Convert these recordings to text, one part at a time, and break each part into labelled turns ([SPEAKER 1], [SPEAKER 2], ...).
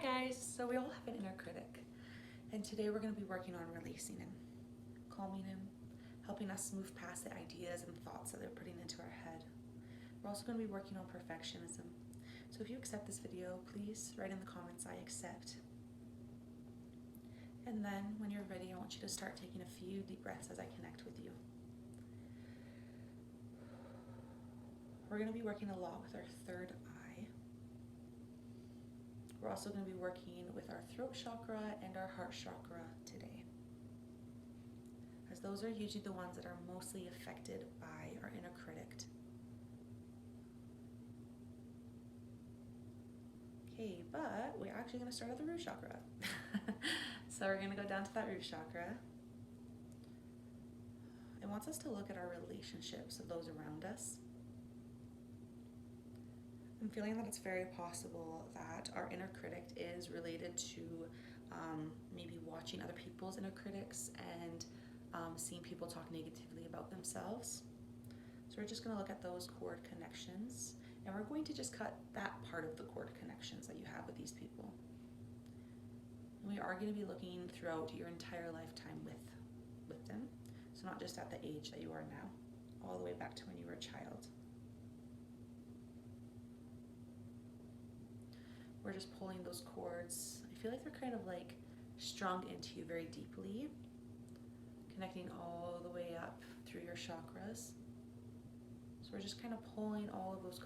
[SPEAKER 1] guys, so we all have an inner critic, and today we're going to be working on releasing him, calming him, helping us move past the ideas and thoughts that they're putting into our head. We're also going to be working on perfectionism. So if you accept this video, please write in the comments, I accept. And then when you're ready, I want you to start taking a few deep breaths as I connect with you. We're going to be working a lot with our third eye. We're also going to be working with our throat chakra and our heart chakra today, as those are usually the ones that are mostly affected by our inner critic. Okay, but we're actually going to start at the root chakra. So we're going to go down to that root chakra. It wants us to look at our relationships with those around us. I'm feeling that it's very possible that our inner critic is related to maybe watching other people's inner critics and seeing people talk negatively about themselves. So we're just going to look at those cord connections, and we're going to just cut that part of the cord connections that you have with these people. And we are going to be looking throughout your entire lifetime with them. So not just at the age that you are now, all the way back to when you were a child. We're just pulling those cords. I feel like they're kind of like strung into you very deeply, connecting all the way up through your chakras. So we're just kind of pulling all of those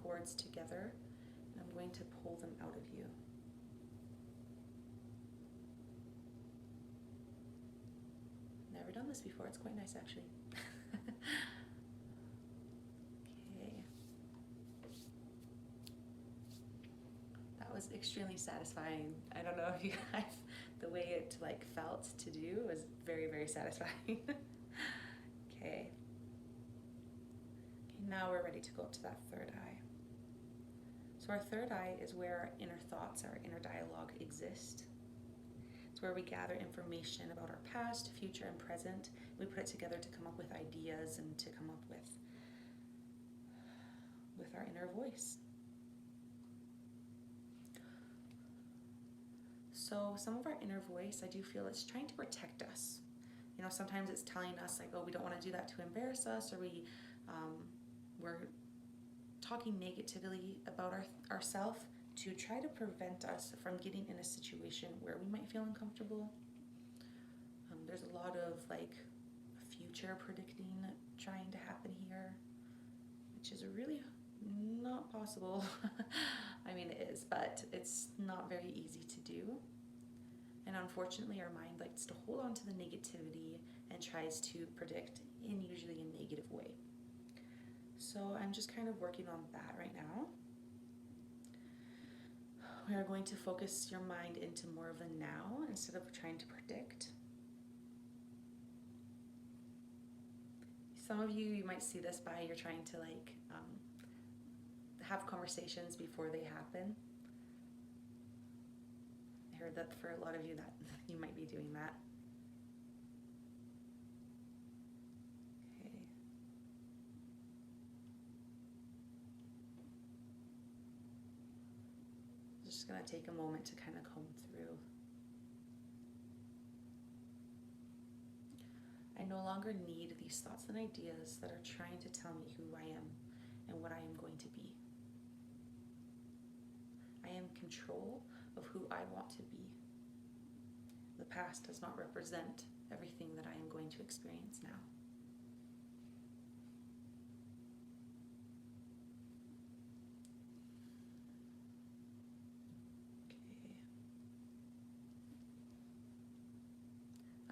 [SPEAKER 1] cords together, and I'm going to pull them out of you. Never done this before, it's quite nice actually. Was extremely satisfying. I don't know if you guys, the way it felt to do was very, very satisfying. Okay, now we're ready to go up to that third eye. So our third eye is where our inner thoughts, our inner dialogue exist. It's where we gather information about our past, future, and present. We put it together to come up with ideas and to come up with our inner voice. So some of our inner voice, I do feel it's trying to protect us. You know, sometimes it's telling us like, oh, we don't want to do that to embarrass us, or we're talking negatively about ourselves to try to prevent us from getting in a situation where we might feel uncomfortable. There's a lot of future predicting trying to happen here, which is really not possible. I mean, it is, but it's not very easy to do. And unfortunately, our mind likes to hold on to the negativity and tries to predict in usually a negative way. So I'm just kind of working on that right now. We are going to focus your mind into more of the now instead of trying to predict. Some of you might see this by you're trying to have conversations before they happen. I heard that for a lot of you that you might be doing that. Okay. Just going to take a moment to kind of comb through. I no longer need these thoughts and ideas that are trying to tell me who I am and what I am going to be. I am in control of who I want to be. The past does not represent everything that I am going to experience now. Okay.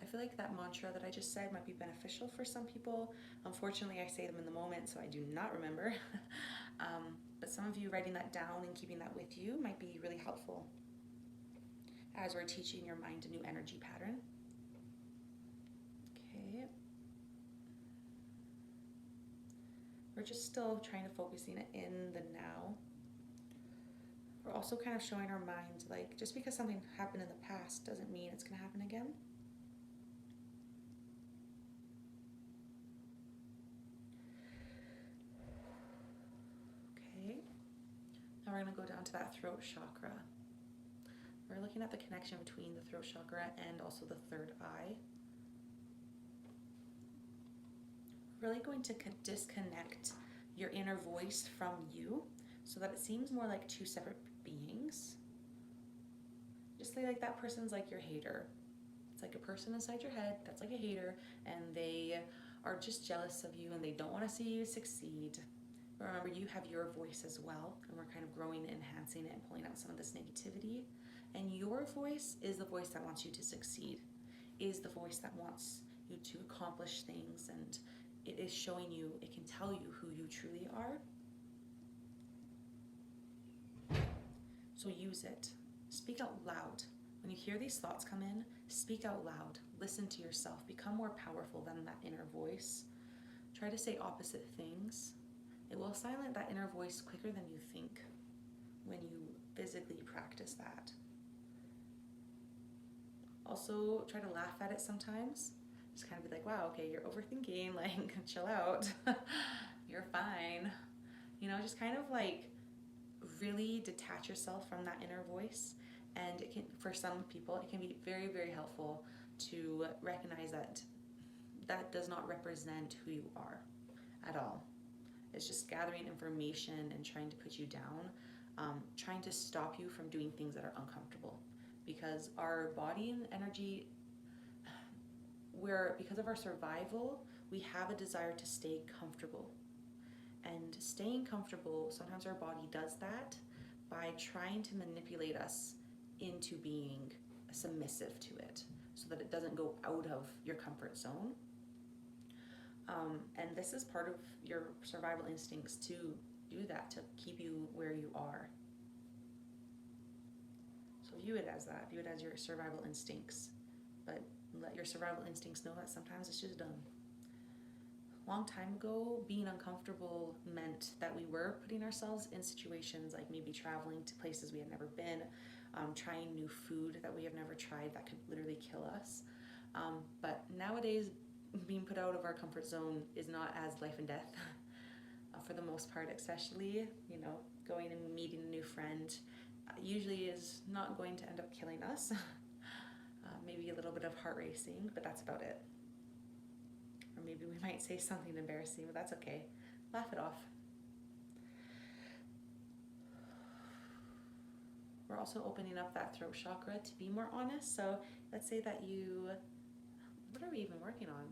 [SPEAKER 1] I feel like that mantra that I just said might be beneficial for some people. Unfortunately, I say them in the moment, so I do not remember. But some of you writing that down and keeping that with you might be really helpful as we're teaching your mind a new energy pattern. Okay. We're just still trying to focusing it in the now. We're also kind of showing our mind just because something happened in the past doesn't mean it's going to happen again. Now we're going to go down to that throat chakra. looking at the connection between the throat chakra and also the third eye. Really going to disconnect your inner voice from you so that it seems more like two separate beings. Just say like that person's like your hater. It's like a person inside your head that's like a hater, and they are just jealous of you and they don't want to see you succeed. But remember, you have your voice as well, and we're kind of growing and enhancing it and pulling out some of this negativity. And your voice is the voice that wants you to succeed, is the voice that wants you to accomplish things, and it is showing you, it can tell you who you truly are. So use it. Speak out loud. When you hear these thoughts come in, speak out loud. Listen to yourself. Become more powerful than that inner voice. Try to say opposite things. It will silence that inner voice quicker than you think when you physically practice that. Also, try to laugh at it sometimes. Just kind of be like, wow, okay, you're overthinking, like, chill out. You're fine. You know, just kind of like really detach yourself from that inner voice. And it can, for some people, it can be very, very helpful to recognize that that does not represent who you are at all. It's just gathering information and trying to put you down, trying to stop you from doing things that are uncomfortable. Because our body and energy, because of our survival, we have a desire to stay comfortable. And staying comfortable, sometimes our body does that by trying to manipulate us into being submissive to it so that it doesn't go out of your comfort zone. And this is part of your survival instincts to do that, to keep you where you are. So view it as that. View it as your survival instincts. But let your survival instincts know that sometimes it's just done. A long time ago, being uncomfortable meant that we were putting ourselves in situations like maybe traveling to places we had never been, trying new food that we have never tried that could literally kill us. But nowadays, being put out of our comfort zone is not as life and death for the most part, especially, you know, going and meeting a new friend usually is not going to end up killing us. Maybe a little bit of heart racing, but that's about it. Or maybe we might say something embarrassing, but that's okay. Laugh it off. We're also opening up that throat chakra to be more honest. So let's say that you, what are we even working on?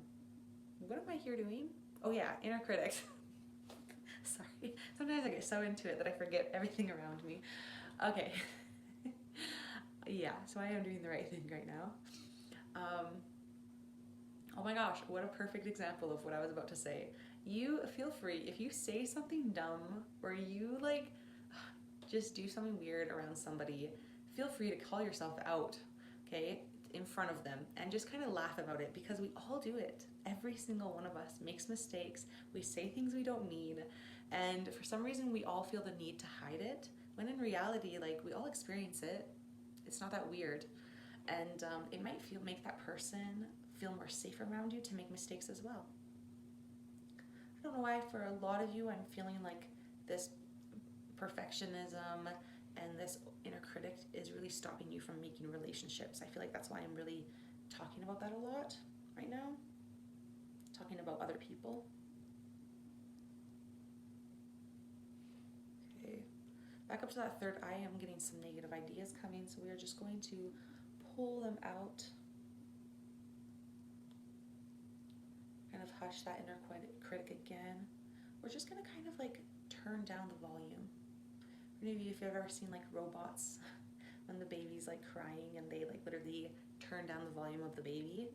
[SPEAKER 1] What am I here doing? Oh yeah, inner critic. Sorry, sometimes I get so into it that I forget everything around me. Okay. Yeah, so I am doing the right thing right now. Oh my gosh, what a perfect example of what I was about to say. You feel free, if you say something dumb or you like just do something weird around somebody, feel free to call yourself out, okay, in front of them, and just kind of laugh about it, because we all do it. Every single one of us makes mistakes. We say things we don't mean, and for some reason we all feel the need to hide it, when in reality, like, we all experience it. It's not that weird. And it might make that person feel more safe around you to make mistakes as well. I don't know why for a lot of you I'm feeling like this perfectionism and this inner critic is really stopping you from making relationships. I feel like that's why I'm really talking about that a lot right now. Talking about other people. Okay. Back up to that third eye, I'm getting some negative ideas coming, so we are just going to pull them out. Kind of hush that inner critic again. We're just going to kind of like turn down the volume. Maybe if you've ever seen like robots, when the baby's like crying and they like literally turn down the volume of the baby,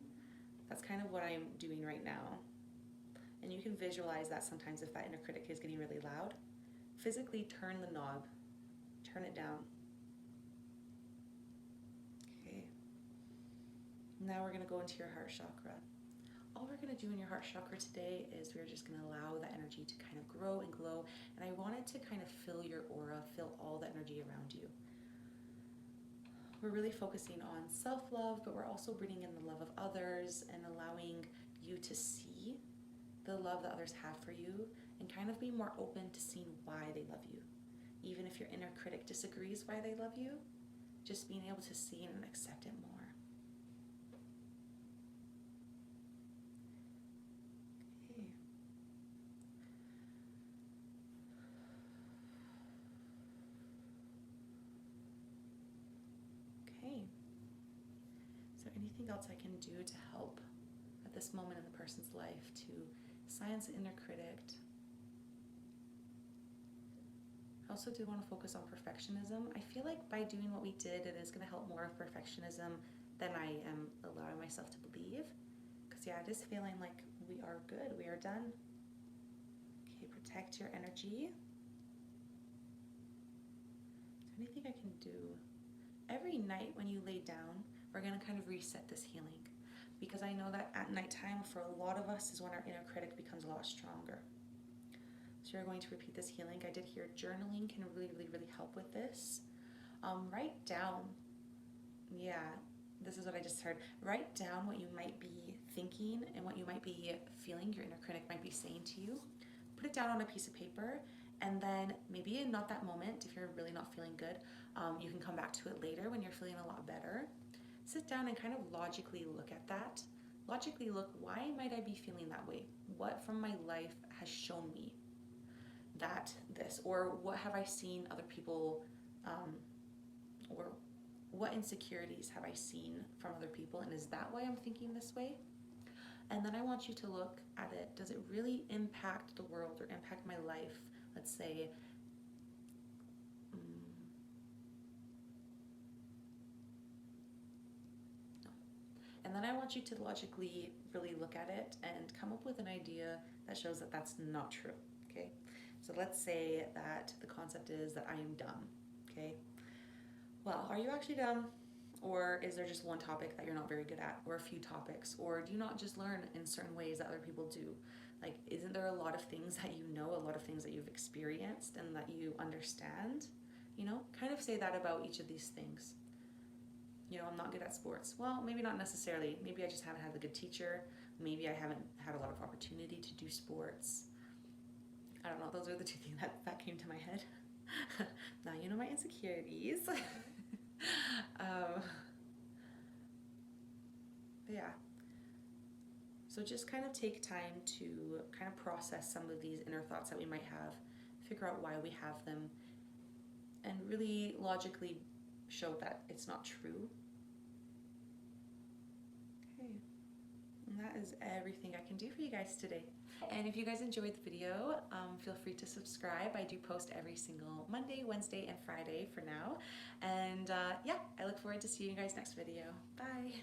[SPEAKER 1] that's kind of what I'm doing right now. And you can visualize that sometimes if that inner critic is getting really loud. Physically turn the knob, turn it down. Okay. Now we're going to go into your heart chakra. All we're going to do in your heart chakra today is we're just going to allow that energy to kind of grow and glow. And I want it to kind of fill your aura, fill all the energy around you. We're really focusing on self-love, but we're also bringing in the love of others and allowing you to see the love that others have for you and kind of be more open to seeing why they love you. Even if your inner critic disagrees why they love you, just being able to see and accept it more. Okay. Okay. Is there anything else I can do to help at this moment in the person's life to silence the inner critic? I also do want to focus on perfectionism. I feel like by doing what we did, it is going to help more of perfectionism than I am allowing myself to believe. Because yeah, it is feeling like we are good, we are done. Okay, protect your energy. Is there anything I can do? Every night when you lay down, we're going to kind of reset this healing. Because I know that at nighttime, for a lot of us, is when our inner critic becomes a lot stronger. So you're going to repeat this healing. I did hear journaling can really help with this. Write down, this is what I just heard. Write down what you might be thinking and what you might be feeling, your inner critic might be saying to you. Put it down on a piece of paper, and then maybe not that moment, if you're really not feeling good, you can come back to it later when you're feeling a lot better. Sit down and kind of logically look at that. Logically look, why might I be feeling that way? What from my life has shown me that this, or what have I seen other people, or what insecurities have I seen from other people, and is that why I'm thinking this way? And then I want you to look at it. Does it really impact the world or impact my life? Let's say, no. And then I want you to logically really look at it and come up with an idea that shows that that's not true, okay? So let's say that the concept is that I am dumb, okay? Well, are you actually dumb? Or is there just one topic that you're not very good at, or a few topics? Or do you not just learn in certain ways that other people do? Like, isn't there a lot of things that you know, a lot of things that you've experienced and that you understand? You know, kind of say that about each of these things. You know, I'm not good at sports. Well, maybe not necessarily. Maybe I just haven't had a good teacher. Maybe I haven't had a lot of opportunity to do sports. I don't know, those are the two things that came to my head. Now you know my insecurities. Yeah. So just kind of take time to kind of process some of these inner thoughts that we might have, figure out why we have them, and really logically show that it's not true. Okay. And that is everything I can do for you guys today. And if you guys enjoyed the video, feel free to subscribe. I do post every single Monday, Wednesday, and Friday for now. And yeah, I look forward to seeing you guys next video. Bye.